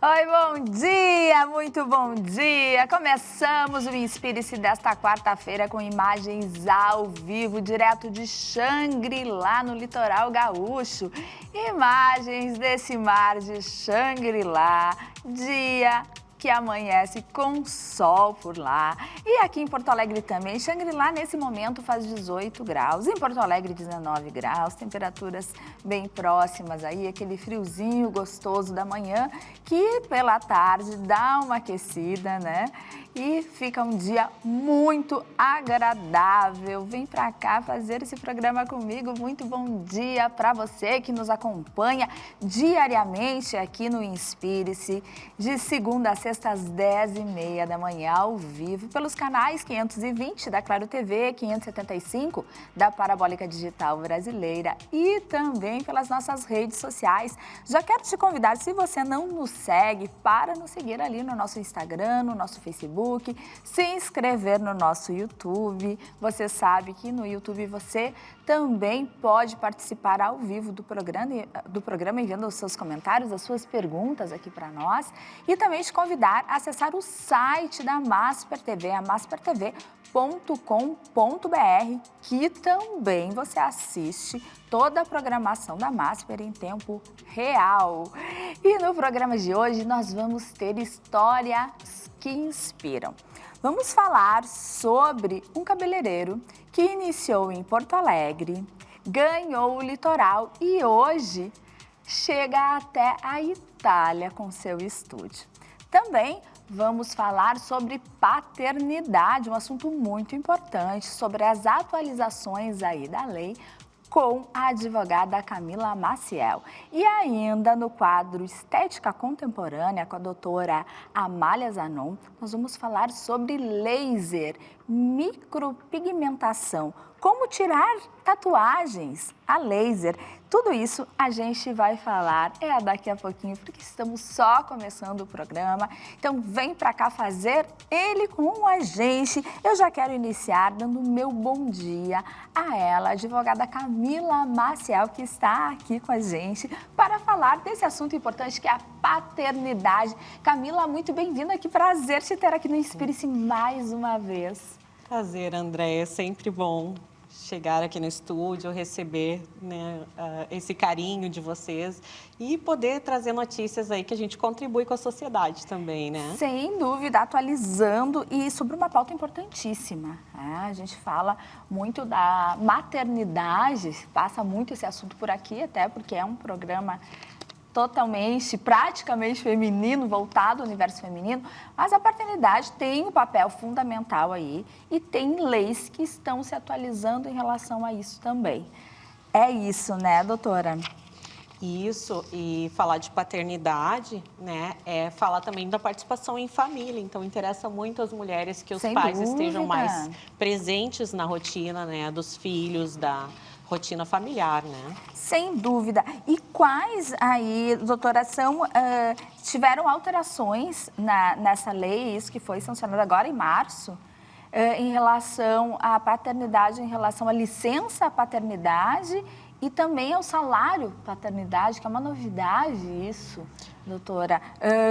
Oi, bom dia, muito bom dia! Começamos o Inspire-se desta quarta-feira com imagens ao vivo, direto de Xangri-Lá, no litoral gaúcho. Imagens desse mar de Xangri-Lá, dia que amanhece com sol por lá. E aqui em Porto Alegre também, Xangri-Lá nesse momento faz 18 graus. Em Porto Alegre 19 graus, temperaturas bem próximas aí, aquele friozinho gostoso da manhã que pela tarde dá uma aquecida, né? E fica um dia muito agradável. Vem pra cá fazer esse programa comigo. Muito bom dia para você que nos acompanha diariamente aqui no Inspire-se, de segunda a sexta às 10h30 da manhã, ao vivo, pelos canais 520 da Claro TV, 575 da Parabólica Digital Brasileira e também pelas nossas redes sociais. Já quero te convidar, se você não nos segue, para nos seguir ali no nosso Instagram, no nosso Facebook, se inscrever no nosso YouTube. Você sabe que no YouTube você também pode participar ao vivo do programa enviando os seus comentários, as suas perguntas aqui para nós. E também te convidar a acessar o site da Masper TV, a maspertv.com.br, que também você assiste toda a programação da Masper em tempo real. E no programa de hoje nós vamos ter histórias que inspiram. Vamos falar sobre um cabeleireiro que iniciou em Porto Alegre, ganhou o litoral e hoje chega até a Itália com seu estúdio. Também vamos falar sobre paternidade, um assunto muito importante, sobre as atualizações aí da lei, com a advogada Camila Maciel. E ainda no quadro Estética Contemporânea, com a doutora Amália Zanon, nós vamos falar sobre laser, micropigmentação, como tirar tatuagens a laser. Tudo isso a gente vai falar daqui a pouquinho, porque estamos só começando o programa. Então vem para cá fazer ele com a gente. Eu já quero iniciar dando meu bom dia a ela, a advogada Camila Maciel, que está aqui com a gente para falar desse assunto importante que é a paternidade. Camila, muito bem-vinda, que prazer te ter aqui no Inspire-se mais uma vez. Prazer, André, é sempre bom chegar aqui no estúdio, receber, né, esse carinho de vocês e poder trazer notícias aí que a gente contribui com a sociedade também, né? Sem dúvida, atualizando e sobre uma pauta importantíssima. A gente fala muito da maternidade, passa muito esse assunto por aqui, até porque é um programa totalmente, praticamente feminino, voltado ao universo feminino, mas a paternidade tem um papel fundamental aí e tem leis que estão se atualizando em relação a isso também. É isso, né, doutora? Isso, e falar de paternidade, né, é falar também da participação em família. Então, interessa muito às mulheres que os pais estejam mais presentes na rotina, né, dos filhos, da rotina familiar, né? Sem dúvida. E quais aí, doutora, tiveram alterações nessa lei, isso que foi sancionado agora em março, em relação à paternidade, em relação à licença paternidade e também ao salário paternidade, que é uma novidade isso, doutora.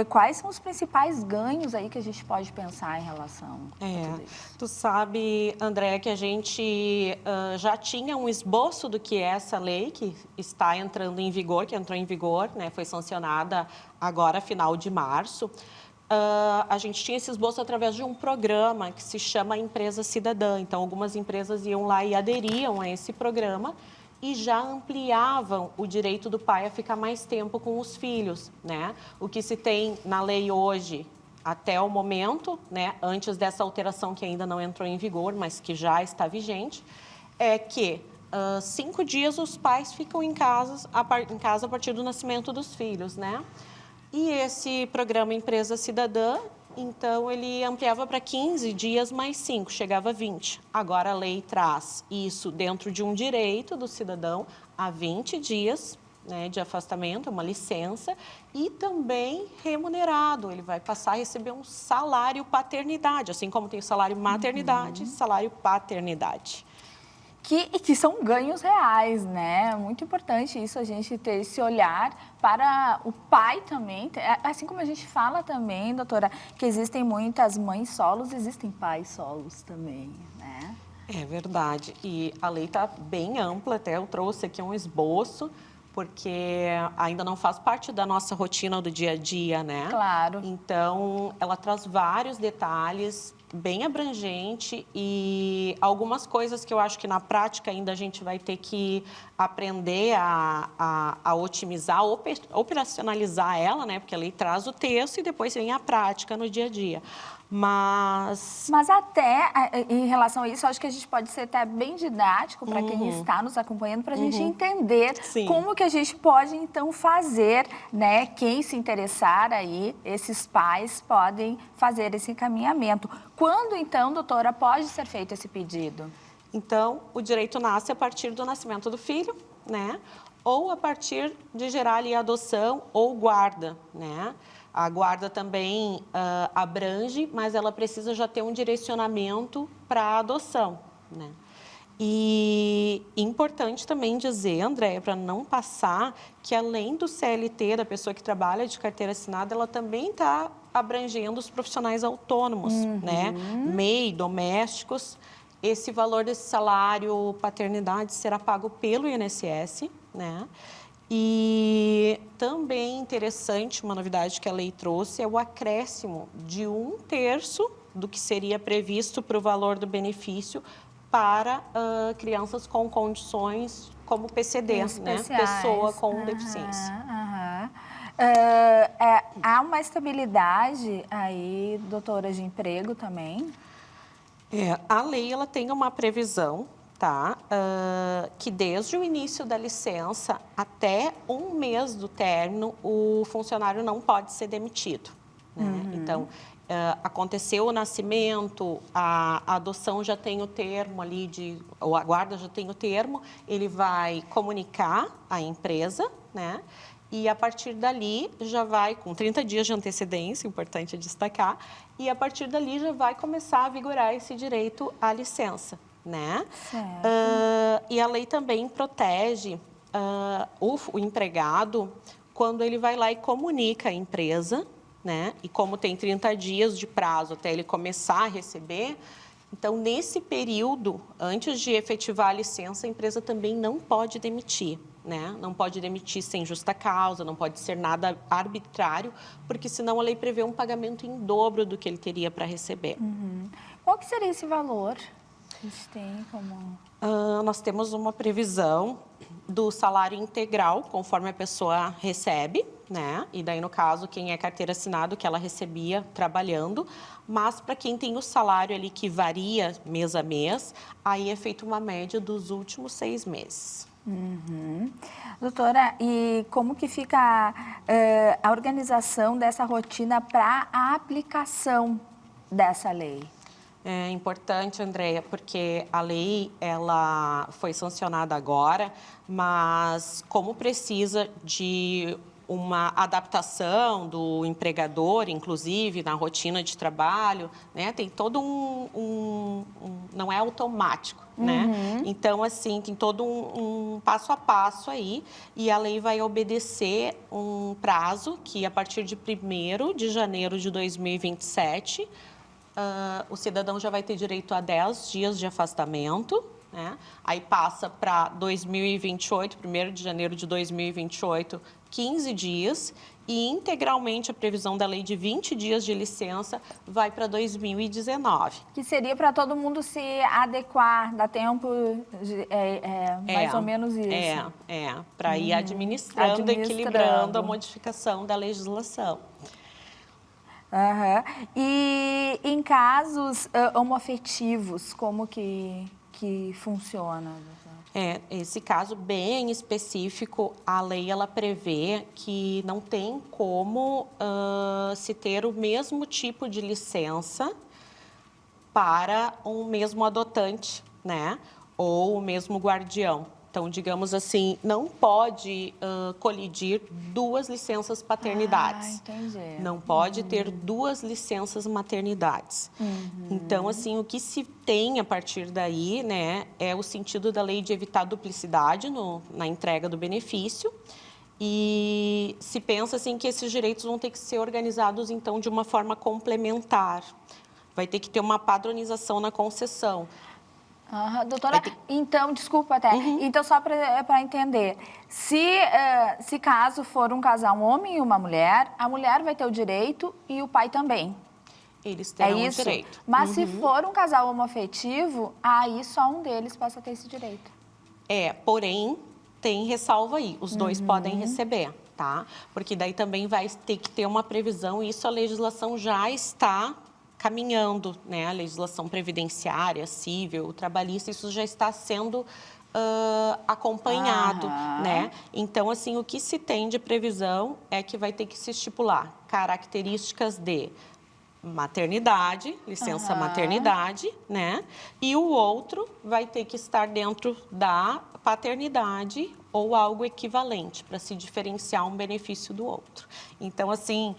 Quais são os principais ganhos aí que a gente pode pensar em relação a tudo isso? Tu sabe, André, que a gente já tinha um esboço do que é essa lei que está entrando em vigor, que entrou em vigor, né, foi sancionada agora, final de março. A gente tinha esse esboço através de um programa que se chama Empresa Cidadã. Então, algumas empresas iam lá e aderiam a esse programa e já ampliavam o direito do pai a ficar mais tempo com os filhos, né? O que se tem na lei hoje, até o momento, né, antes dessa alteração que ainda não entrou em vigor, mas que já está vigente, é que 5 dias os pais ficam em casa a partir do nascimento dos filhos, né? E esse programa Empresa Cidadã, então, ele ampliava para 15 dias mais 5, chegava a 20. Agora, a lei traz isso dentro de um direito do cidadão a 20 dias, né, de afastamento, uma licença, e também remunerado. Ele vai passar a receber um salário paternidade, assim como tem o salário maternidade, salário paternidade. que são ganhos reais, né? Muito importante isso, a gente ter esse olhar para o pai também. Assim como a gente fala também, doutora, que existem muitas mães solos, existem pais solos também, né? É verdade. E a lei está bem ampla, até eu trouxe aqui um esboço, porque ainda não faz parte da nossa rotina do dia a dia, né? Claro. Então, ela traz vários detalhes, bem abrangente, e algumas coisas que eu acho que na prática ainda a gente vai ter que aprender a otimizar, operacionalizar ela, né? Porque a lei traz o texto e depois vem a prática no dia a dia. Mas até em relação a isso, acho que a gente pode ser até bem didático para quem está nos acompanhando, para a gente entender como que a gente pode, então, fazer, né? Quem se interessar aí, esses pais podem fazer esse encaminhamento. Quando, então, doutora, pode ser feito esse pedido? Então, o direito nasce a partir do nascimento do filho, né? Ou a partir de gerar ali a adoção ou guarda, né? A guarda também abrange, mas ela precisa já ter um direcionamento para a adoção, né? E importante também dizer, Andréia, para não passar, que além do CLT, da pessoa que trabalha de carteira assinada, ela também está abrangendo os profissionais autônomos, né? MEI, domésticos. Esse valor desse salário paternidade será pago pelo INSS, né? E também interessante, uma novidade que a lei trouxe, é o acréscimo de 1/3 do que seria previsto para o valor do benefício para crianças com condições como PCD, né? Pessoa com deficiência. Há uma estabilidade aí, doutora, de emprego também? A lei ela tem uma previsão, tá? Que desde o início da licença até 1 mês do término, o funcionário não pode ser demitido, né? Então, aconteceu o nascimento, a adoção já tem o termo ali, ou a guarda já tem o termo, ele vai comunicar à empresa, né? E a partir dali já vai, com 30 dias de antecedência, importante destacar, e a partir dali já vai começar a vigorar esse direito à licença, né? E a lei também protege o empregado quando ele vai lá e comunica à empresa, né? E como tem 30 dias de prazo até ele começar a receber, então, nesse período, antes de efetivar a licença, a empresa também não pode demitir, né? Não pode demitir sem justa causa, não pode ser nada arbitrário, porque senão a lei prevê um pagamento em dobro do que ele teria para receber. Qual que seria esse valor? A gente tem como... Nós temos uma previsão do salário integral, conforme a pessoa recebe, né? E daí, no caso, quem é carteira assinada, que ela recebia trabalhando. Mas, para quem tem o salário ali que varia mês a mês, aí é feita uma média dos últimos 6 meses. Doutora, e como que fica a organização dessa rotina para a aplicação dessa lei? É importante, Andréia, porque a lei ela foi sancionada agora, mas como precisa de uma adaptação do empregador, inclusive, na rotina de trabalho, né? Tem todo não é automático, né? Então, assim, tem todo um passo a passo aí, e a lei vai obedecer um prazo que, a partir de 1º de janeiro de 2027, o cidadão já vai ter direito a 10 dias de afastamento, né? Aí passa para 2028, 1º de janeiro de 2028, 15 dias, e integralmente a previsão da lei de 20 dias de licença vai para 2019. Que seria para todo mundo se adequar, dá tempo, mais ou menos isso. Para ir administrando, equilibrando a modificação da legislação. E em casos homoafetivos, como que funciona? Esse caso bem específico, a lei ela prevê que não tem como se ter o mesmo tipo de licença para um mesmo adotante, né? Ou o mesmo guardião. Então, digamos assim, não pode colidir duas licenças paternidades. Entendi. Não pode ter duas licenças maternidades. Então, assim, o que se tem a partir daí, né, é o sentido da lei de evitar duplicidade na entrega do benefício. E se pensa, assim, que esses direitos vão ter que ser organizados, então, de uma forma complementar. Vai ter que ter uma padronização na concessão. Doutora, então, desculpa até, então só para entender, se caso for um casal, um homem e uma mulher, a mulher vai ter o direito e o pai também. Eles terão o direito. Mas se for um casal homoafetivo, aí só um deles possa ter esse direito. Porém, tem ressalva aí, os dois podem receber, tá? Porque daí também vai ter que ter uma previsão, e isso a legislação já está caminhando, né? A legislação previdenciária, civil, trabalhista, isso já está sendo acompanhado, né? Então, assim, o que se tem de previsão é que vai ter que se estipular características de maternidade, licença maternidade, né? E o outro vai ter que estar dentro da paternidade ou algo equivalente para se diferenciar um benefício do outro. Então, assim,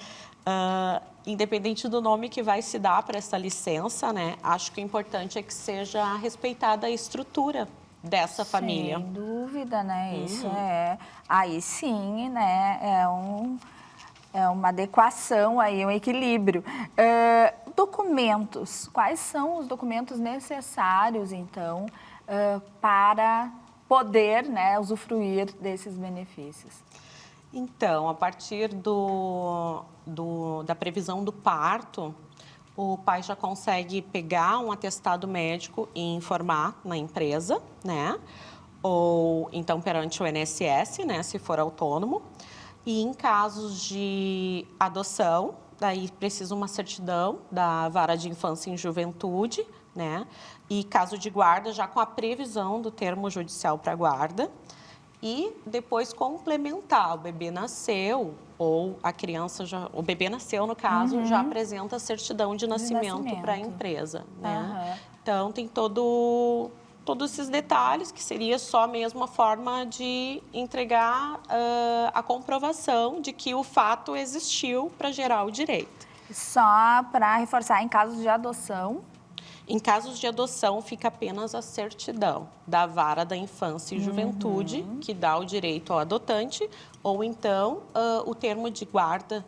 independente do nome que vai se dar para essa licença, né? Acho que o importante é que seja respeitada a estrutura dessa família. Sem dúvida, né? Isso aí sim, né? É uma adequação aí, um equilíbrio. Documentos. Quais são os documentos necessários, então, para poder, né, usufruir desses benefícios? Então, a partir da previsão do parto, o pai já consegue pegar um atestado médico e informar na empresa, né? Ou então perante o INSS, né, se for autônomo. E em casos de adoção, daí precisa uma certidão da Vara de Infância e Juventude, né? E caso de guarda, já com a previsão do termo judicial para guarda. E depois complementar, o bebê nasceu ou a criança já, o bebê nasceu no caso, já apresenta a certidão de nascimento para a empresa, né? Então tem todos esses detalhes, que seria só mesmo a forma de entregar a comprovação de que o fato existiu para gerar o direito. Só para reforçar, em casos de adoção? Em casos de adoção, fica apenas a certidão da Vara da Infância e Juventude, que dá o direito ao adotante, ou então o termo de guarda,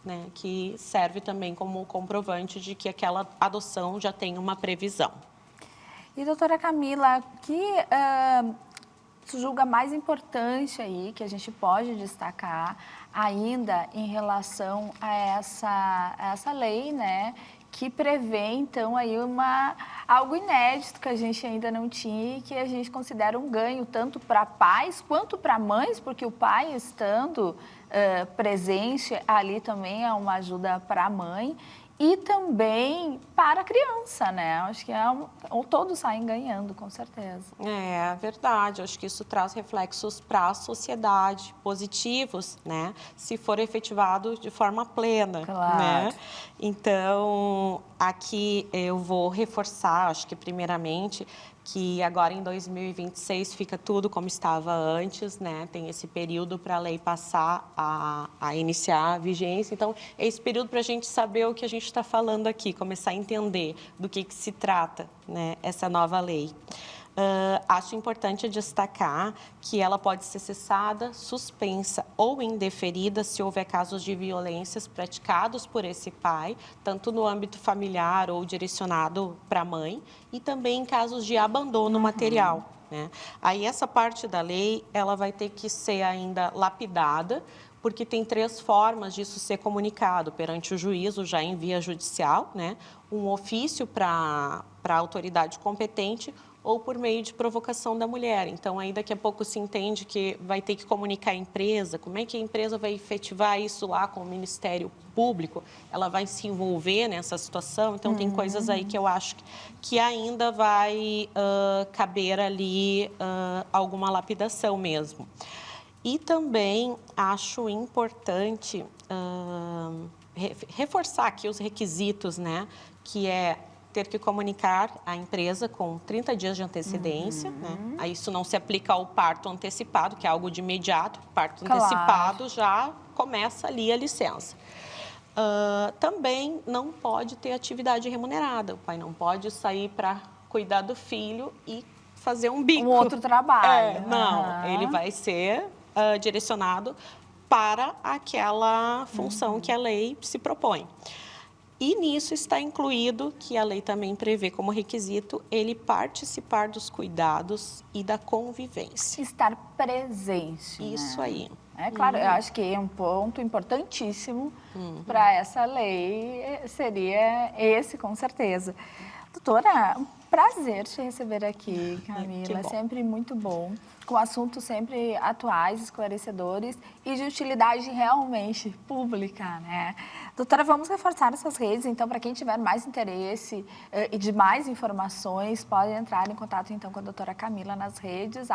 né, que serve também como comprovante de que aquela adoção já tem uma previsão. E, doutora Camila, o que julga mais importante aí, que a gente pode destacar ainda em relação a essa lei, né, que prevê, então, aí algo inédito que a gente ainda não tinha e que a gente considera um ganho tanto para pais quanto para mães, porque o pai estando presente ali também é uma ajuda para a mãe e também para a criança, né? Acho que todos saem ganhando, com certeza. É verdade, acho que isso traz reflexos para a sociedade positivos, né? Se for efetivado de forma plena, claro, né? Então, aqui eu vou reforçar, acho que primeiramente, que agora em 2026 fica tudo como estava antes, né? Tem esse período para a lei passar a iniciar a vigência. Então, é esse período para a gente saber o que a gente está falando aqui, começar a entender do que se trata, né, essa nova lei. Acho importante destacar que ela pode ser cessada, suspensa ou indeferida se houver casos de violências praticados por esse pai, tanto no âmbito familiar ou direcionado para a mãe, e também em casos de abandono material, né? Aí essa parte da lei, ela vai ter que ser ainda lapidada, porque tem 3 formas disso ser comunicado perante o juízo, já em via judicial, né? Um ofício para a autoridade competente, ou por meio de provocação da mulher. Então, aí daqui a pouco se entende que vai ter que comunicar a empresa, como é que a empresa vai efetivar isso lá com o Ministério Público, ela vai se envolver nessa situação. Então, tem coisas aí que eu acho que ainda vai caber ali alguma lapidação mesmo. E também acho importante reforçar aqui os requisitos, né, que é ter que comunicar à empresa com 30 dias de antecedência, né? Aí isso não se aplica ao parto antecipado, que é algo de imediato. Parto antecipado já começa ali a licença. Também não pode ter atividade remunerada. O pai não pode sair para cuidar do filho e fazer um bico. Um outro trabalho. Não, ele vai ser direcionado para aquela função que a lei se propõe. E nisso está incluído, que a lei também prevê como requisito, ele participar dos cuidados e da convivência. Estar presente. Isso aí. É claro, eu acho que é um ponto importantíssimo para essa lei, seria esse, com certeza. Doutora, um prazer te receber aqui, Camila, é sempre muito bom, com assuntos sempre atuais, esclarecedores e de utilidade realmente pública, né? Doutora, vamos reforçar essas redes, então, para quem tiver mais interesse e de mais informações, pode entrar em contato, então, com a doutora Camila nas redes,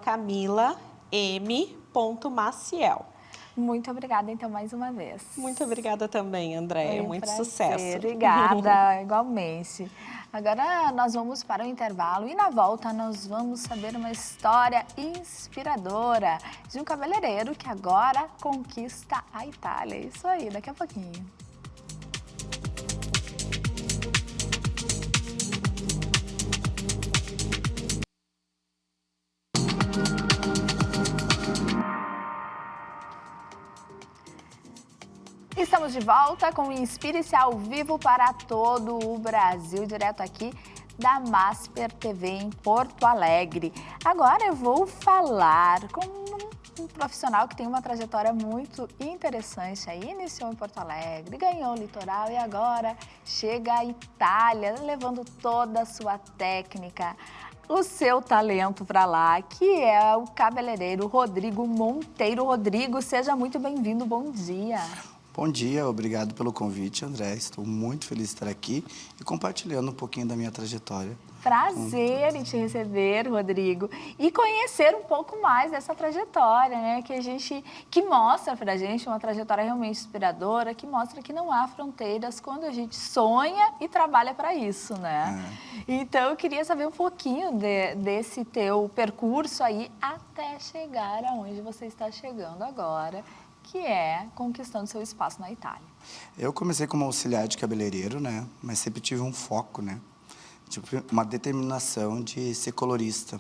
@CamilaM.Maciel. Muito obrigada, então, mais uma vez. Muito obrigada também, Andréia. Muito sucesso. Obrigada, igualmente. Agora nós vamos para o intervalo e na volta nós vamos saber uma história inspiradora de um cabeleireiro que agora conquista a Itália. Isso aí, daqui a pouquinho. Estamos de volta com o Inspire-se ao vivo para todo o Brasil, direto aqui da Masper TV em Porto Alegre. Agora eu vou falar com um profissional que tem uma trajetória muito interessante aí. Iniciou em Porto Alegre, ganhou o litoral e agora chega à Itália, levando toda a sua técnica, o seu talento para lá, que é o cabeleireiro Rodrigo Monteiro. Rodrigo, seja muito bem-vindo, bom dia. Bom dia, obrigado pelo convite, André. Estou muito feliz de estar aqui e compartilhando um pouquinho da minha trajetória. Prazer em te receber, Rodrigo, e conhecer um pouco mais dessa trajetória, né? Que mostra pra gente uma trajetória realmente inspiradora, que mostra que não há fronteiras quando a gente sonha e trabalha para isso, né? Então, eu queria saber um pouquinho desse teu percurso aí até chegar aonde você está chegando agora, que é conquistando seu espaço na Itália. Eu comecei como auxiliar de cabeleireiro, né? Mas sempre tive um foco, né? Tipo, uma determinação de ser colorista.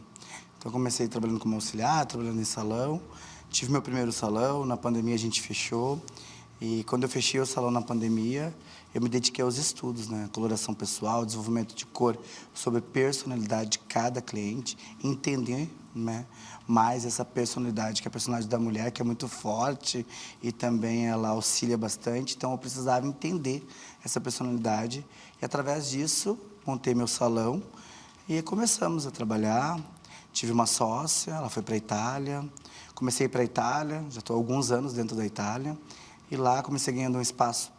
Então, eu comecei trabalhando como auxiliar, trabalhando em salão. Tive meu primeiro salão, na pandemia a gente fechou. E quando eu fechei o salão na pandemia, eu me dediquei aos estudos, né? Coloração pessoal, desenvolvimento de cor, sobre a personalidade de cada cliente, entender, né, mais essa personalidade, que é a personalidade da mulher, que é muito forte e também ela auxilia bastante. Então, eu precisava entender essa personalidade e, através disso, montei meu salão e começamos a trabalhar. Tive uma sócia, ela foi para a Itália. Comecei a ir para a Itália, já estou há alguns anos dentro da Itália. E lá comecei ganhando um espaço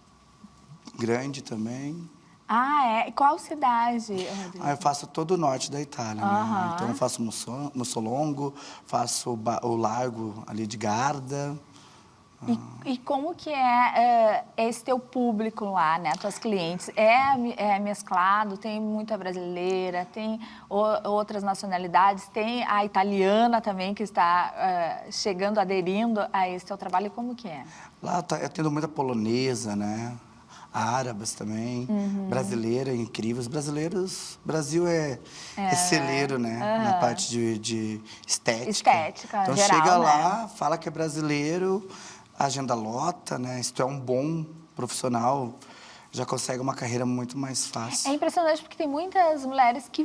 grande também. Ah, é? Qual cidade, Rodrigo? Eu faço todo o norte da Itália, né? Então, eu faço Mussolongo, faço o largo ali de Garda. E como que é esse teu público lá, né? Tuas clientes? É mesclado? Tem muita brasileira? Tem outras nacionalidades? Tem a italiana também que está chegando, aderindo a esse teu trabalho? Como que é? Lá tá tendo muita polonesa, né? Árabes também, brasileira, incrível. Os brasileiros, Brasil é celeiro, né? Na parte de estética. Estética, então, geral, chega lá, né? fala que é brasileiro, a agenda lota, né? Se tu é um bom profissional, já consegue uma carreira muito mais fácil. É impressionante porque tem muitas mulheres que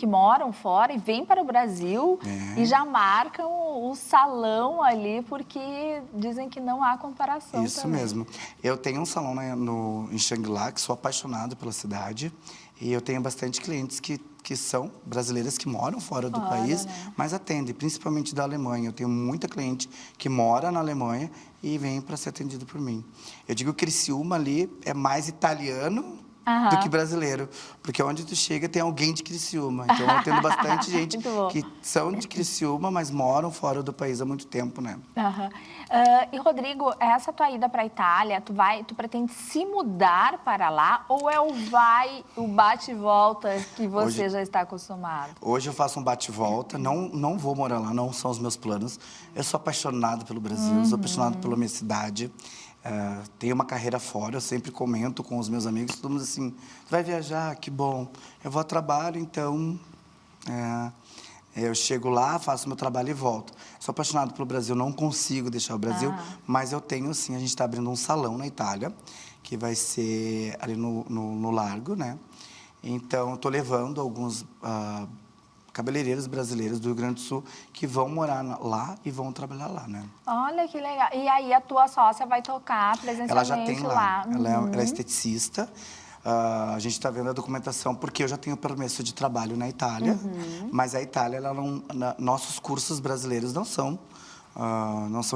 moram fora e vêm para o Brasil e já marcam o salão ali porque dizem que não há comparação. Isso também. mesmo. Eu tenho um salão em Xangri-Lá, que sou apaixonado pela cidade. E eu tenho bastante clientes que são brasileiras que moram fora do país, né? Mas atendem, principalmente da Alemanha. Eu tenho muita cliente que mora na Alemanha e vem para ser atendido por mim. Eu digo que Criciúma ali é mais italiano Aham. do que brasileiro. Porque onde tu chega tem alguém de Criciúma. Então, eu tendo bastante gente Muito bom. que são de Criciúma, mas moram fora do país há muito tempo, né? Aham. E, Rodrigo, essa tua ida para a Itália, tu pretende se mudar para lá ou é o bate e volta que você Hoje- já está acostumado? Hoje eu faço um bate-volta, não vou morar lá, não são os meus planos. Eu sou apaixonado pelo Brasil, sou apaixonado pela minha cidade. Tenho uma carreira fora, eu sempre comento com os meus amigos, todo mundo assim, tu vai viajar? Que bom. Eu vou a trabalho, então eu chego lá, faço meu trabalho e volto. Sou apaixonado pelo Brasil, não consigo deixar o Brasil, mas eu tenho sim, a gente está abrindo um salão na Itália, que vai ser ali no Largo, né? Então, estou levando alguns cabeleireiros brasileiros do Rio Grande do Sul que vão morar lá e vão trabalhar lá, né? Olha que legal. E aí a tua sócia vai tocar presencialmente Ela já tem lá. Ela é Uhum. esteticista. A gente está vendo a documentação porque eu já tenho permesso de trabalho na Itália, mas a Itália, ela não, nossos cursos brasileiros não são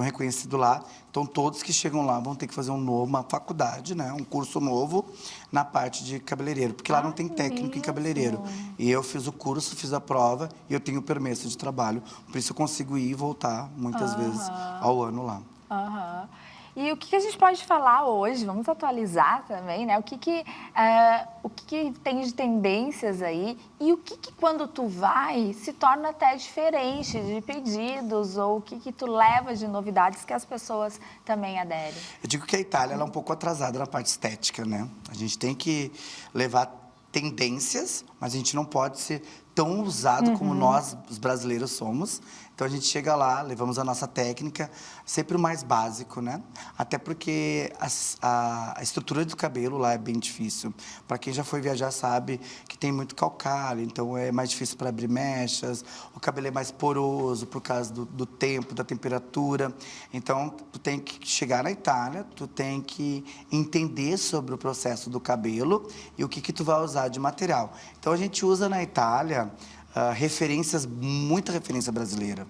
reconhecidos lá. Então, todos que chegam lá vão ter que fazer uma faculdade, né? Um curso novo na parte de cabeleireiro, porque lá não tem técnico em cabeleireiro. E eu fiz o curso, fiz a prova e eu tenho permesso de trabalho. Por isso, eu consigo ir e voltar muitas vezes ao ano lá. Aham. E o que a gente pode falar hoje? Vamos atualizar também, né? O que tem de tendências aí e o que quando tu vai se torna até diferente de pedidos ou o que tu leva de novidades que as pessoas também aderem? Eu digo que a Itália ela é um pouco atrasada na parte estética, né? A gente tem que levar tendências, mas a gente não pode ser tão usado como nós, os brasileiros, somos. Então, a gente chega lá, levamos a nossa técnica, sempre o mais básico, né? Até porque a estrutura do cabelo lá é bem difícil. Para quem já foi viajar sabe que tem muito calcário, então é mais difícil para abrir mechas, o cabelo é mais poroso por causa do tempo, da temperatura. Então, tu tem que chegar na Itália, tu tem que entender sobre o processo do cabelo e o que tu vai usar de material. Então, a gente usa na Itália muita referência brasileira.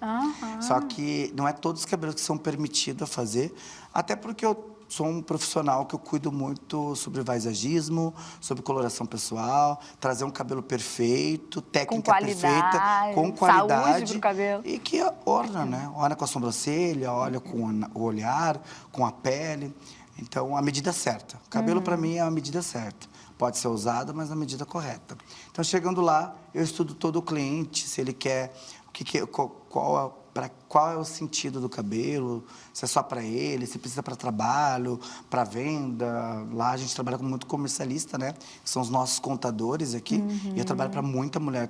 Só que não é todos os cabelos que são permitidos a fazer, até porque eu sou um profissional que eu cuido muito sobre paisagismo, sobre coloração pessoal, trazer um cabelo perfeito, técnica perfeita, com qualidade. Saúde pro cabelo. E que orna, né? Orna com a sobrancelha, olha com o olhar, com a pele. Então, a medida certa. O cabelo, para mim, é a medida certa. Pode ser usada, mas na medida correta. Então, chegando lá, eu estudo todo o cliente, se ele quer, qual é o sentido do cabelo, se é só para ele, se precisa para trabalho, para venda. Lá a gente trabalha com muito comercialista, né? Que são os nossos contadores aqui. E eu trabalho para muita mulher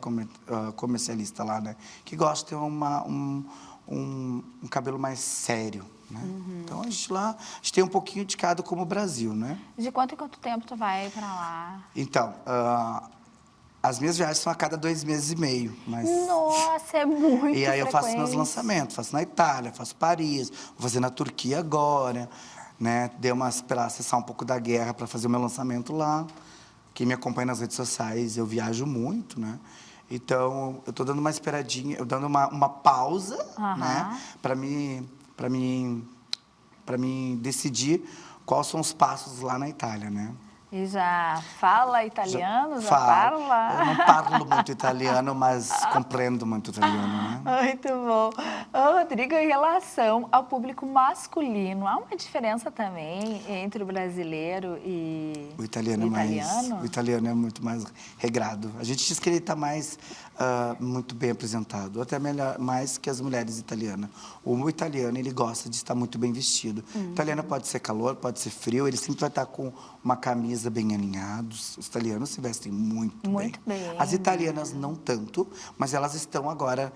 comercialista lá, né? Que gosta de ter um cabelo mais sério. Né? Então, a gente tem um pouquinho de cada como o Brasil, né? De quanto em quanto tempo tu vai para lá? Então, as minhas viagens são a cada 2 meses e meio, mas... Nossa, é muito E aí eu faço meus frequente. lançamentos, faço na Itália, faço Paris, vou fazer na Turquia agora, né? Dei uma para acessar um pouco da guerra para fazer o meu lançamento lá. Quem me acompanha nas redes sociais, eu viajo muito, né? Então, eu tô dando uma esperadinha, eu dando uma pausa, né? Para mim decidir quais são os passos lá na Itália, né? E já fala italiano? Já Falo. parla? Eu não parlo muito italiano, mas compreendo muito italiano, né? Muito bom. Ô, Rodrigo, em relação ao público masculino, há uma diferença também entre o brasileiro e O italiano o italiano é muito mais regrado. A gente diz que ele está muito bem apresentado, até mais que as mulheres italianas. O italiano, ele gosta de estar muito bem vestido. O italiano pode ser calor, pode ser frio, ele sempre vai estar com uma camisa bem alinhada. Os italianos se vestem muito bem. As italianas não tanto, mas elas estão agora...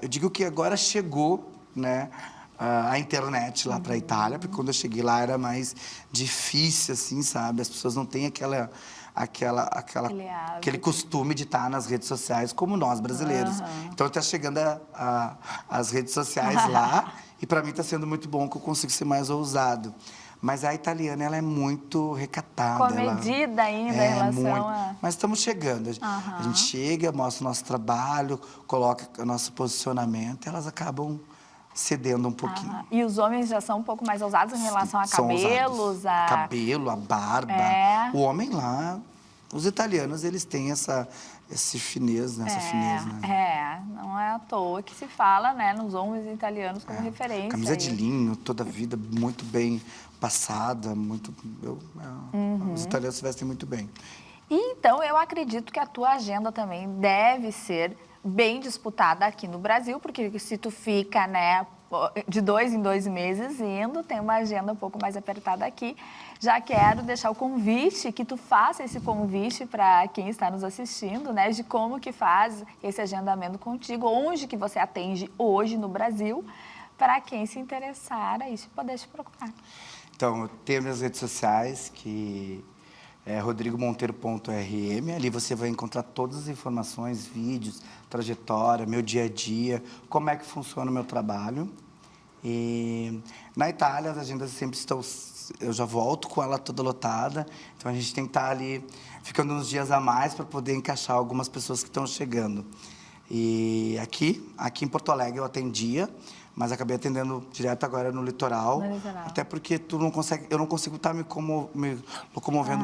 eu digo que agora chegou, né? A internet lá para a Itália, porque quando eu cheguei lá era mais difícil, assim, sabe? As pessoas não têm aquele costume de estar nas redes sociais como nós, brasileiros. Então, está chegando as redes sociais lá e, para mim, está sendo muito bom que eu consigo ser mais ousado. Mas a italiana, ela é muito recatada. Comedida ainda em relação a... Mas estamos chegando. A gente chega, mostra o nosso trabalho, coloca o nosso posicionamento e elas acabam cedendo um pouquinho. E os homens já são um pouco mais ousados em relação a São cabelos? ousados. Cabelo, a barba. O homem lá Os italianos, eles têm esse finez, né? Essa finez, né? Não é à toa que se fala, né, nos homens italianos como referência. Camisa de linho, toda a vida muito bem passada, os italianos se vestem muito bem. E, então, eu acredito que a tua agenda também deve ser bem disputada aqui no Brasil, porque se tu fica, né, de 2 em 2 meses indo, tem uma agenda um pouco mais apertada aqui. Já quero deixar o convite, que tu faça esse convite para quem está nos assistindo, né, de como que faz esse agendamento contigo, onde que você atende hoje no Brasil, para quem se interessar, aí poder te procurar. Então, eu tenho minhas redes sociais, que é rodrigomonteiro.rm. Ali você vai encontrar todas as informações, vídeos, trajetória, meu dia a dia, como é que funciona o meu trabalho. E na Itália, as agendas sempre estão... Eu já volto com ela toda lotada, então a gente tem que estar ali ficando uns dias a mais para poder encaixar algumas pessoas que estão chegando. E aqui em Porto Alegre eu atendia, mas acabei atendendo direto agora no litoral. Até porque eu não consigo estar me locomovendo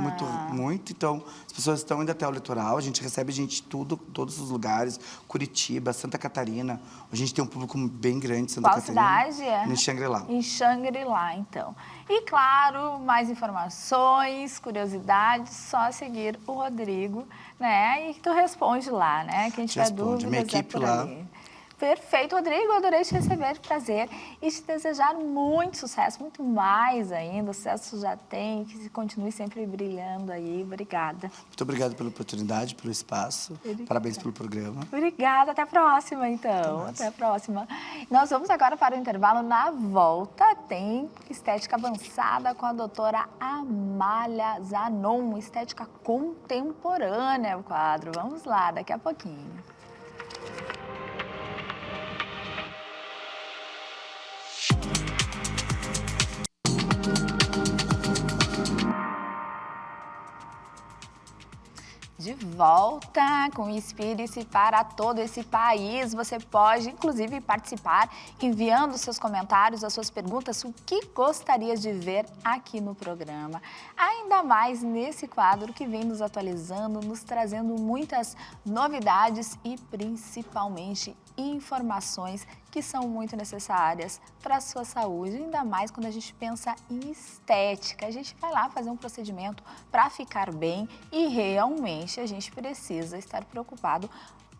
muito, então as pessoas estão indo até o litoral, a gente recebe gente de todos os lugares, Curitiba, Santa Catarina, a gente tem um público bem grande em Santa Catarina. Qual cidade é? Em Xangri-Lá. Em Xangri-Lá, então. E claro, mais informações, curiosidades, só seguir o Rodrigo, né? E tu responde lá, né? Quem tiver dúvidas, minha equipe lá. Perfeito, Rodrigo, adorei te receber, prazer, e te desejar muito sucesso, muito mais ainda, sucesso já tem, que continue sempre brilhando aí, obrigada. Muito obrigado pela oportunidade, pelo espaço, parabéns pelo programa. Obrigada, até a próxima então, até a próxima. Nós vamos agora para o intervalo, na volta tem estética avançada com a doutora Amália Zanon, estética contemporânea, o quadro, vamos lá, daqui a pouquinho. De volta com o Inspire-se para todo esse país. Você pode, inclusive, participar enviando seus comentários, as suas perguntas, o que gostaria de ver aqui no programa. Ainda mais nesse quadro que vem nos atualizando, nos trazendo muitas novidades e, principalmente, informações que são muito necessárias para a sua saúde, ainda mais quando a gente pensa em estética. A gente vai lá fazer um procedimento para ficar bem e realmente a gente precisa estar preocupado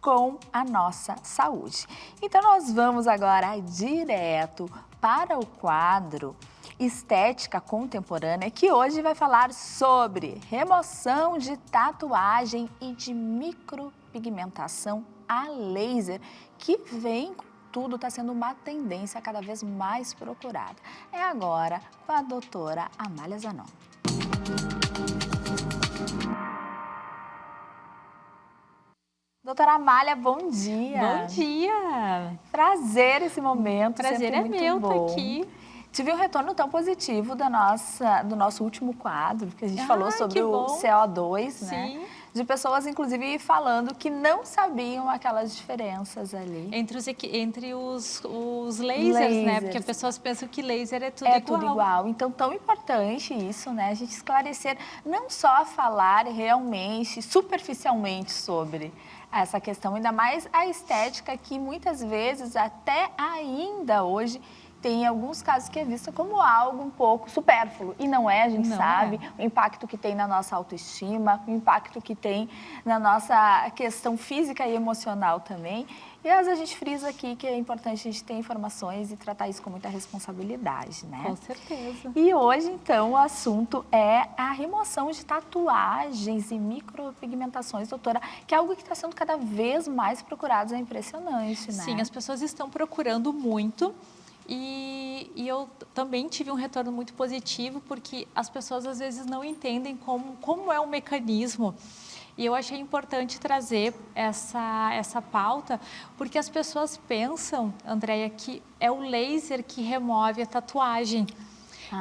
com a nossa saúde. Então, nós vamos agora direto para o quadro Estética Contemporânea, que hoje vai falar sobre remoção de tatuagem e de micropigmentação a laser, que vem com tudo, está sendo uma tendência cada vez mais procurada. É agora com a doutora Amália Zanon. Doutora Amália, bom dia. Bom dia. Prazer esse momento. Prazer é meu estar aqui. Tive um retorno tão positivo do nosso último quadro, que a gente falou sobre o CO2, né? De pessoas, inclusive, falando que não sabiam aquelas diferenças ali. Entre os lasers, né? Porque as pessoas pensam que laser é tudo igual. É tudo igual. Então, tão importante isso, né? A gente esclarecer, não só falar realmente, superficialmente sobre essa questão, ainda mais a estética que muitas vezes, até ainda hoje, tem alguns casos que é vista como algo um pouco supérfluo. E não é, a gente sabe, o impacto que tem na nossa autoestima, o impacto que tem na nossa questão física e emocional também. E às vezes a gente frisa aqui que é importante a gente ter informações e tratar isso com muita responsabilidade, né? Com certeza. E hoje, então, o assunto é a remoção de tatuagens e micropigmentações, doutora, que é algo que está sendo cada vez mais procurado, é impressionante, né? Sim, as pessoas estão procurando muito. E eu também tive um retorno muito positivo, porque as pessoas às vezes não entendem como é o mecanismo. E eu achei importante trazer essa pauta, porque as pessoas pensam, Andréia, que é o laser que remove a tatuagem.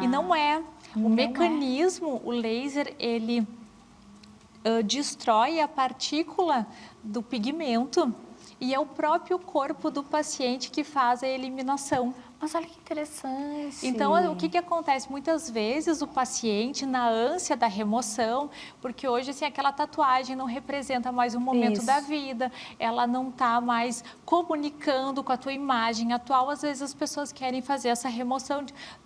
E não é. O mecanismo, o laser, ele destrói a partícula do pigmento e é o próprio corpo do paciente que faz a eliminação. Mas olha que interessante. Então, o que acontece? Muitas vezes o paciente, na ânsia da remoção, porque hoje, assim, aquela tatuagem não representa mais um momento da vida, ela não está mais comunicando com a tua imagem atual. Às vezes as pessoas querem fazer essa remoção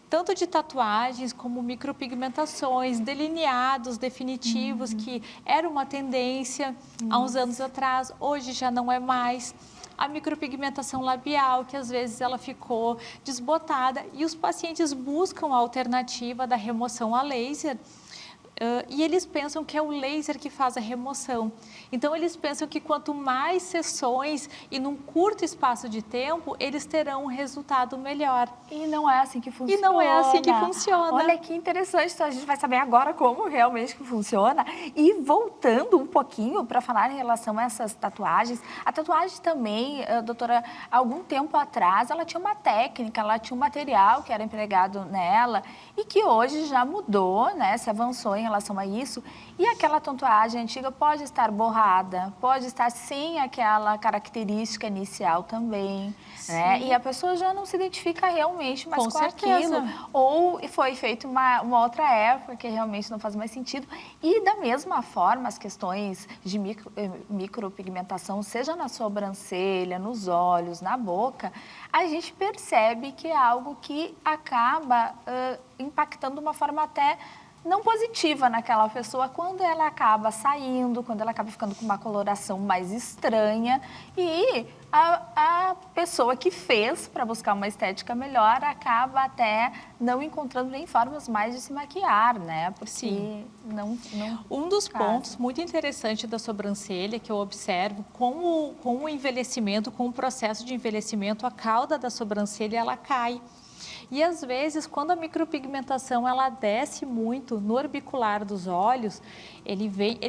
tanto de tatuagens como micropigmentações, delineados definitivos, que era uma tendência há uns anos atrás, hoje já não é mais. A micropigmentação labial, que às vezes ela ficou desbotada, e os pacientes buscam a alternativa da remoção a laser, e eles pensam que é o laser que faz a remoção. Então, eles pensam que quanto mais sessões e num curto espaço de tempo, eles terão um resultado melhor. E não é assim que funciona. E não é assim que funciona. Olha que interessante, então a gente vai saber agora como realmente que funciona. E voltando um pouquinho para falar em relação a essas tatuagens, a tatuagem também, doutora, algum tempo atrás, ela tinha uma técnica, ela tinha um material que era empregado nela e que hoje já mudou, né, se avançou em relação a isso. E aquela tatuagem antiga pode estar borrada, pode estar sem aquela característica inicial também, né? E a pessoa já não se identifica realmente mais com aquilo. Ou foi feito uma outra época que realmente não faz mais sentido. E da mesma forma, as questões de micropigmentação, seja na sobrancelha, nos olhos, na boca, a gente percebe que é algo que acaba impactando de uma forma até não positiva naquela pessoa quando ela acaba saindo, quando ela acaba ficando com uma coloração mais estranha e a pessoa que fez para buscar uma estética melhor acaba até não encontrando nem formas mais de se maquiar, né? Porque não um dos pontos muito interessantes da sobrancelha que eu observo com o envelhecimento, com o processo de envelhecimento, a cauda da sobrancelha ela cai. E às vezes, quando a micropigmentação ela desce muito no orbicular dos olhos, ele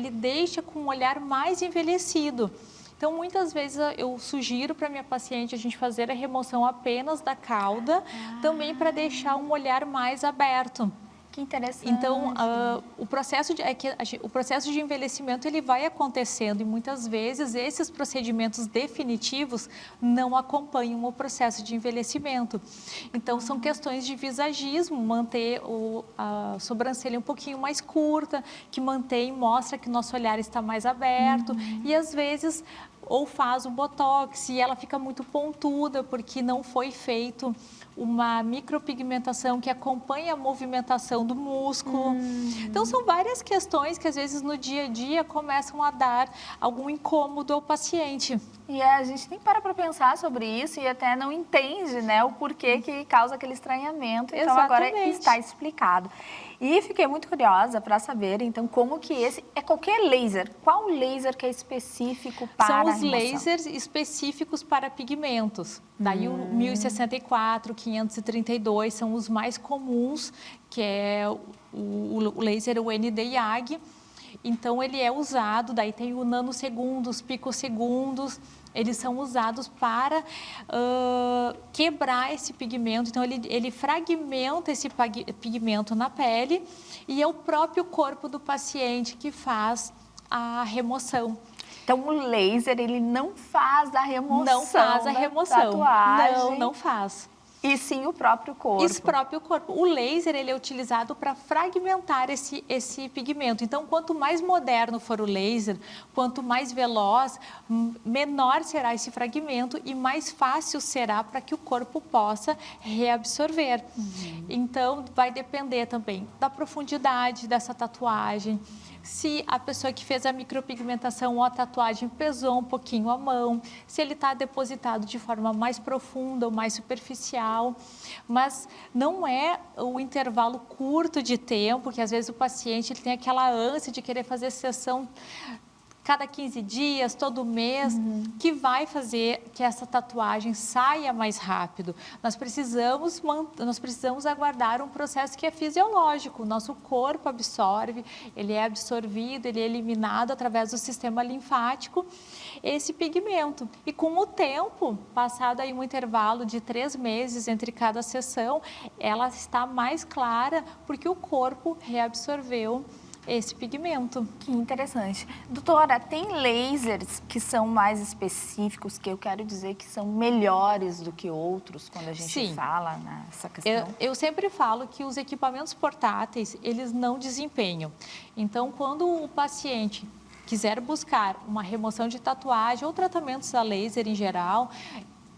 deixa com um olhar mais envelhecido. Então, muitas vezes eu sugiro para minha paciente a gente fazer a remoção apenas da cauda, também para deixar um olhar mais aberto. Que interessante. Então, o processo de envelhecimento ele vai acontecendo e muitas vezes esses procedimentos definitivos não acompanham o processo de envelhecimento. Então, são questões de visagismo, manter a sobrancelha um pouquinho mais curta, que mostra que o nosso olhar está mais aberto e às vezes ou faz o botox e ela fica muito pontuda porque não foi feito uma micropigmentação que acompanha a movimentação do músculo. Então, são várias questões que, às vezes, no dia a dia, começam a dar algum incômodo ao paciente. E a gente nem para pensar sobre isso e até não entende, né, o porquê que causa aquele estranhamento. Então, agora está explicado. E fiquei muito curiosa para saber, então, como que esse... É qualquer laser. Qual laser que é específico para a remoção? São os lasers específicos para pigmentos. Daí o 1064, 532 são os mais comuns, que é o laser ND-YAG. Então, ele é usado, daí tem o nanosegundos, picosegundos, eles são usados para quebrar esse pigmento. Então, ele fragmenta esse pigmento na pele e é o próprio corpo do paciente que faz a remoção. Então, o laser, ele não faz a remoção. Não faz a remoção. Tatuagem. Não faz. E sim o próprio corpo. Esse próprio corpo. O laser, ele é utilizado para fragmentar esse pigmento. Então, quanto mais moderno for o laser, quanto mais veloz, menor será esse fragmento e mais fácil será para que o corpo possa reabsorver. Então, vai depender também da profundidade dessa tatuagem, se a pessoa que fez a micropigmentação ou a tatuagem pesou um pouquinho a mão, se ele está depositado de forma mais profunda ou mais superficial. Mas não é o intervalo curto de tempo, que às vezes o paciente ele tem aquela ânsia de querer fazer sessão cada 15 dias, todo mês, que vai fazer que essa tatuagem saia mais rápido. Nós precisamos aguardar um processo que é fisiológico. O nosso corpo absorve, ele é absorvido, ele é eliminado através do sistema linfático, esse pigmento. E com o tempo, passado aí um intervalo de 3 meses entre cada sessão, ela está mais clara porque o corpo reabsorveu esse pigmento. Que interessante. Doutora, tem lasers que são mais específicos, que eu quero dizer que são melhores do que outros quando a gente Sim. fala nessa questão? Eu sempre falo que os equipamentos portáteis, eles não desempenham. Então, quando o paciente quiser buscar uma remoção de tatuagem ou tratamentos a laser em geral,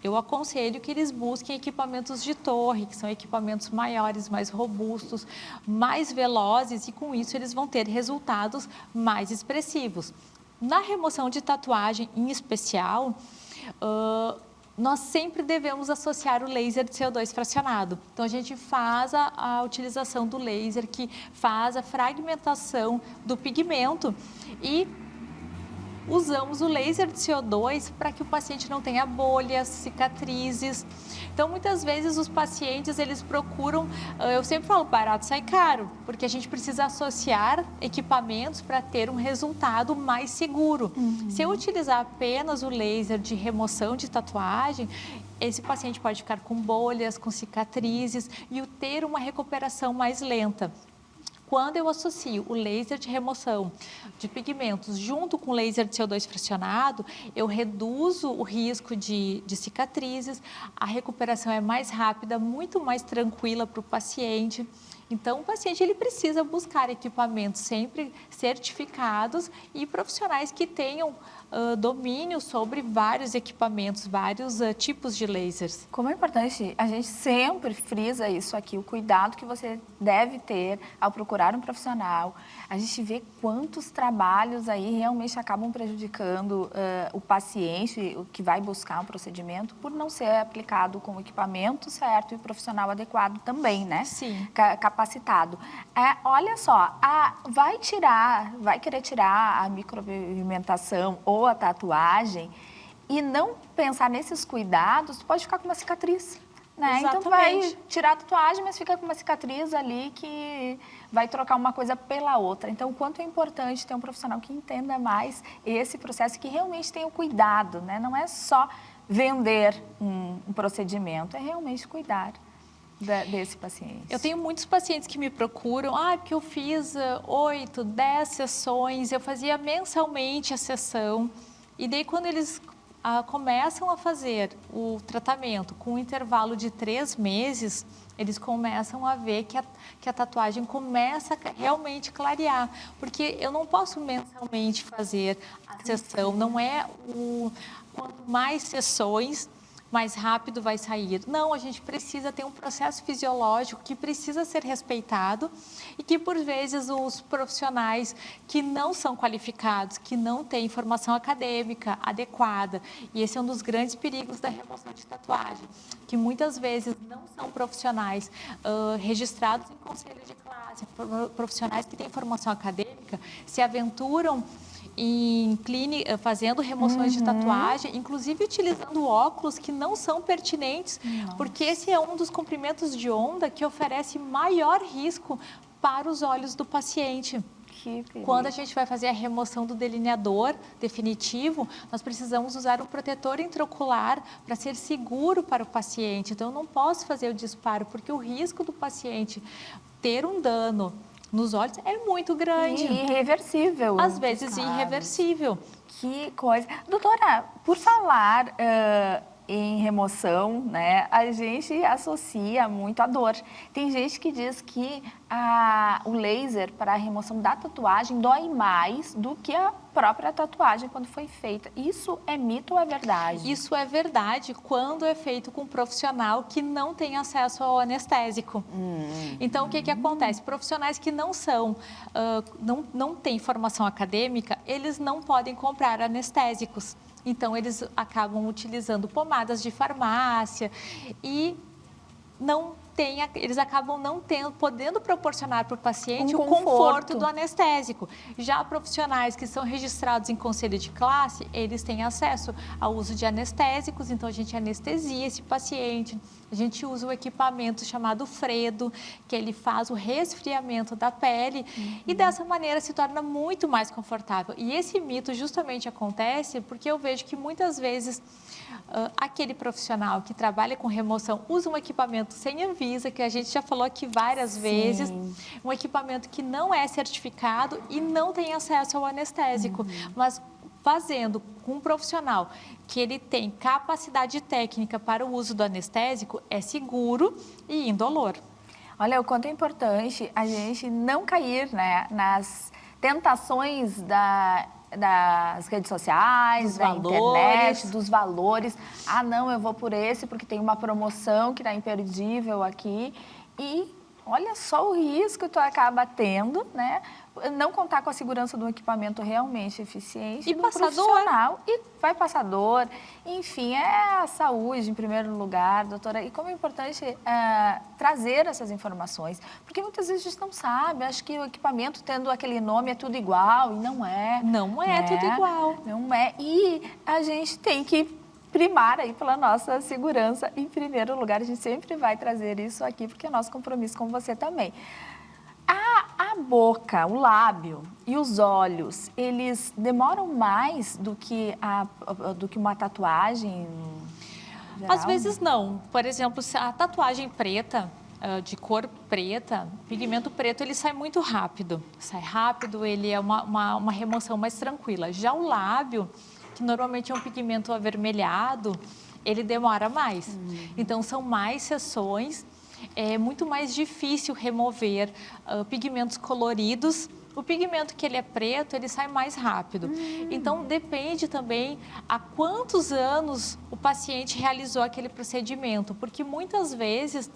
eu aconselho que eles busquem equipamentos de torre, que são equipamentos maiores, mais robustos, mais velozes, e com isso eles vão ter resultados mais expressivos. Na remoção de tatuagem, em especial, nós sempre devemos associar o laser de CO2 fracionado. Então, a gente faz a utilização do laser, que faz a fragmentação do pigmento, e usamos o laser de CO2 para que o paciente não tenha bolhas, cicatrizes. Então, muitas vezes os pacientes, eles procuram, eu sempre falo, barato sai caro, porque a gente precisa associar equipamentos para ter um resultado mais seguro. Se eu utilizar apenas o laser de remoção de tatuagem, esse paciente pode ficar com bolhas, com cicatrizes e ter uma recuperação mais lenta. Quando eu associo o laser de remoção de pigmentos junto com o laser de CO2 fracionado, eu reduzo o risco de cicatrizes, a recuperação é mais rápida, muito mais tranquila para o paciente. Então, o paciente ele precisa buscar equipamentos sempre certificados e profissionais que tenham domínio sobre vários equipamentos, vários tipos de lasers. Como é importante, a gente sempre frisa isso aqui, o cuidado que você deve ter ao procurar um profissional. A gente vê quantos trabalhos aí realmente acabam prejudicando o paciente, o que vai buscar um procedimento, por não ser aplicado com o equipamento certo e o profissional adequado também, né? Sim. Capacitado. Olha só, vai querer tirar a micropigmentação ou a tatuagem e não pensar nesses cuidados, tu pode ficar com uma cicatriz, né? Então tu vai tirar a tatuagem, mas fica com uma cicatriz ali que vai trocar uma coisa pela outra. Então, o quanto é importante ter um profissional que entenda mais esse processo, que realmente tenha o cuidado, né? Não é só vender um procedimento, é realmente cuidar desse paciente. Eu tenho muitos pacientes que me procuram, porque eu fiz 8, 10 sessões, eu fazia mensalmente a sessão, e daí quando eles começam a fazer o tratamento com um intervalo de 3 meses, eles começam a ver que a tatuagem começa a realmente clarear, porque eu não posso mensalmente fazer a sessão, não é quanto mais sessões, mais rápido vai sair. Não, a gente precisa ter um processo fisiológico que precisa ser respeitado e que, por vezes, os profissionais que não são qualificados, que não têm formação acadêmica adequada, e esse é um dos grandes perigos da remoção de tatuagem, que muitas vezes não são profissionais registrados em conselho de classe, profissionais que têm formação acadêmica, se aventuram em clínica, fazendo remoções de tatuagem, inclusive utilizando óculos que não são pertinentes, porque esse é um dos comprimentos de onda que oferece maior risco para os olhos do paciente. Quando a gente vai fazer a remoção do delineador definitivo, nós precisamos usar um protetor intraocular para ser seguro para o paciente. Então, eu não posso fazer o disparo, porque o risco do paciente ter um dano nos olhos é muito grande. E irreversível. Às vezes irreversível. Que coisa. Doutora, por falar em remoção, né, a gente associa muito a dor. Tem gente que diz que o laser para a remoção da tatuagem dói mais do que a própria tatuagem quando foi feita. Isso é mito ou é verdade? Isso é verdade quando é feito com um profissional que não tem acesso ao anestésico. Então, o que acontece? Profissionais que não não têm formação acadêmica, eles não podem comprar anestésicos. Então, eles acabam utilizando pomadas de farmácia e eles acabam não podendo proporcionar para o paciente o conforto do anestésico. Já profissionais que são registrados em conselho de classe, eles têm acesso ao uso de anestésicos, então a gente anestesia esse paciente. A gente usa o equipamento chamado fredo, que ele faz o resfriamento da pele e dessa maneira se torna muito mais confortável. E esse mito justamente acontece porque eu vejo que muitas vezes aquele profissional que trabalha com remoção usa um equipamento sem aviso, Anvisa, que a gente já falou aqui várias vezes, um equipamento que não é certificado e não tem acesso ao anestésico, mas fazendo com um profissional que ele tem capacidade técnica para o uso do anestésico, é seguro e indolor. Olha, o quanto é importante a gente não cair, né, nas tentações das redes sociais, da internet, dos valores. Ah, não, eu vou por esse porque tem uma promoção que está imperdível aqui. E olha só o risco que tu acaba tendo, né? Não contar com a segurança do equipamento realmente eficiente. E do passador. Profissional, e vai passador. Enfim, é a saúde em primeiro lugar, doutora. E como é importante trazer essas informações. Porque muitas vezes a gente não sabe. Acho que o equipamento tendo aquele nome é tudo igual. E não é. Não é tudo igual. Não é. E a gente tem que primar aí pela nossa segurança em primeiro lugar. A gente sempre vai trazer isso aqui, porque é nosso compromisso com você também. A boca, o lábio e os olhos, eles demoram mais do que uma tatuagem? Geral? Às vezes não. Por exemplo, se a tatuagem preta, de cor preta, pigmento preto, ele sai muito rápido. Sai rápido, ele é uma remoção mais tranquila. Já o lábio, que normalmente é um pigmento avermelhado, ele demora mais. Então, são mais sessões. É muito mais difícil remover pigmentos coloridos. O pigmento que ele é preto, ele sai mais rápido. Então, depende também há quantos anos o paciente realizou aquele procedimento. Porque muitas vezes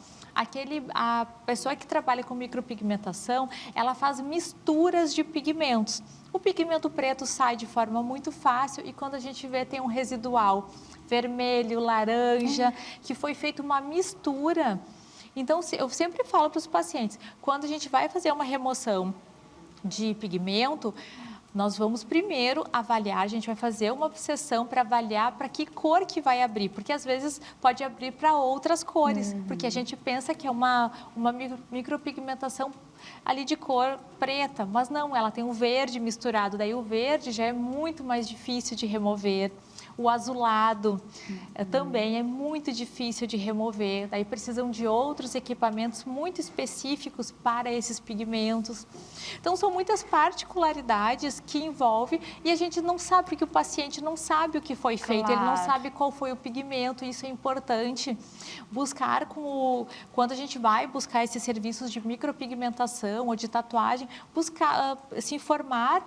a pessoa que trabalha com micropigmentação, ela faz misturas de pigmentos. O pigmento preto sai de forma muito fácil e quando a gente vê tem um residual vermelho, laranja, que foi feita uma mistura. Então, eu sempre falo para os pacientes, quando a gente vai fazer uma remoção de pigmento, nós vamos primeiro avaliar, a gente vai fazer uma sessão para avaliar para que cor que vai abrir, porque às vezes pode abrir para outras cores, porque a gente pensa que é uma micropigmentação ali de cor preta, mas não, ela tem o verde misturado, daí o verde já é muito mais difícil de remover. O azulado também é muito difícil de remover, daí precisam de outros equipamentos muito específicos para esses pigmentos. Então, são muitas particularidades que envolvem e a gente não sabe, porque o paciente não sabe o que foi feito, ele não sabe qual foi o pigmento, isso é importante. Buscar quando a gente vai buscar esses serviços de micropigmentação ou de tatuagem, buscar se informar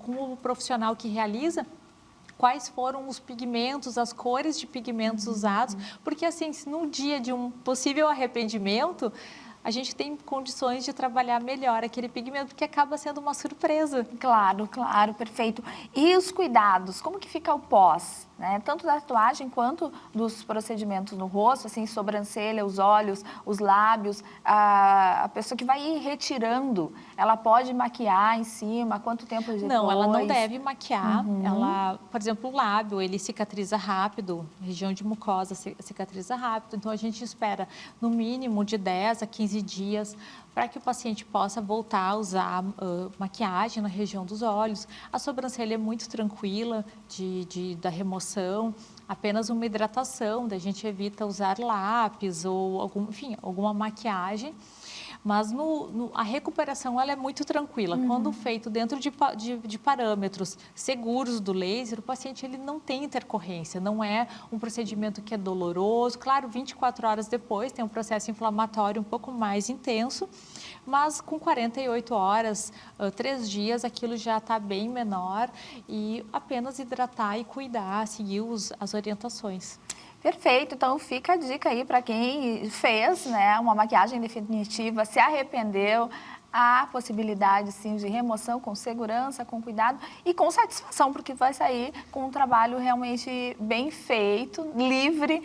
com o profissional que realiza, quais foram os pigmentos, as cores de pigmentos usados, porque assim, se num dia de um possível arrependimento, a gente tem condições de trabalhar melhor aquele pigmento, porque acaba sendo uma surpresa. Claro, claro, perfeito. E os cuidados, como que fica o pós? Né? Tanto da tatuagem quanto dos procedimentos no rosto, assim, sobrancelha, os olhos, os lábios, a pessoa que vai ir retirando, ela pode maquiar em cima, quanto tempo depois? Não, ela não deve maquiar, ela, por exemplo, o lábio, ele cicatriza rápido, região de mucosa cicatriza rápido, então a gente espera no mínimo de 10 a 15 dias para que o paciente possa voltar a usar maquiagem na região dos olhos. A sobrancelha é muito tranquila da remoção, apenas uma hidratação, da gente evita usar lápis ou alguma maquiagem. Mas a recuperação ela é muito tranquila. Quando feito dentro de parâmetros seguros do laser, o paciente ele não tem intercorrência, não é um procedimento que é doloroso. Claro, 24 horas depois tem um processo inflamatório um pouco mais intenso, mas com 48 horas, 3 dias, aquilo já está bem menor e apenas hidratar e cuidar, seguir as orientações. Perfeito, então fica a dica aí para quem fez, né, uma maquiagem definitiva, se arrependeu, há possibilidade sim de remoção com segurança, com cuidado e com satisfação, porque vai sair com um trabalho realmente bem feito, livre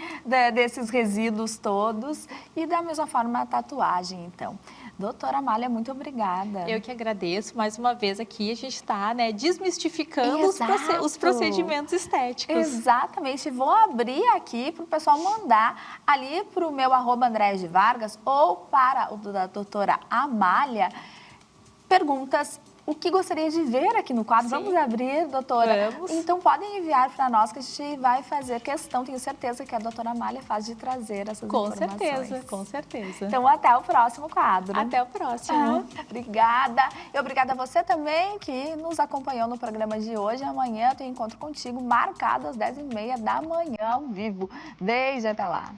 desses resíduos todos e da mesma forma a tatuagem, então. Doutora Amália, muito obrigada. Eu que agradeço. Mais uma vez aqui a gente está desmistificando os procedimentos estéticos. Exatamente. Vou abrir aqui para o pessoal mandar ali para o meu @Andréa de Vargas ou para o da doutora Amália perguntas o que gostaria de ver aqui no quadro. Sim. Vamos abrir, doutora? Vamos. Então, podem enviar para nós que a gente vai fazer questão. Tenho certeza que a doutora Amália faz de trazer essas Com informações. certeza, com certeza. Então, até o próximo quadro. Até o próximo. Obrigada. E obrigada a você também que nos acompanhou no programa de hoje. Amanhã eu tenho encontro contigo marcado às 10h30 da manhã ao vivo. Beijo, até lá.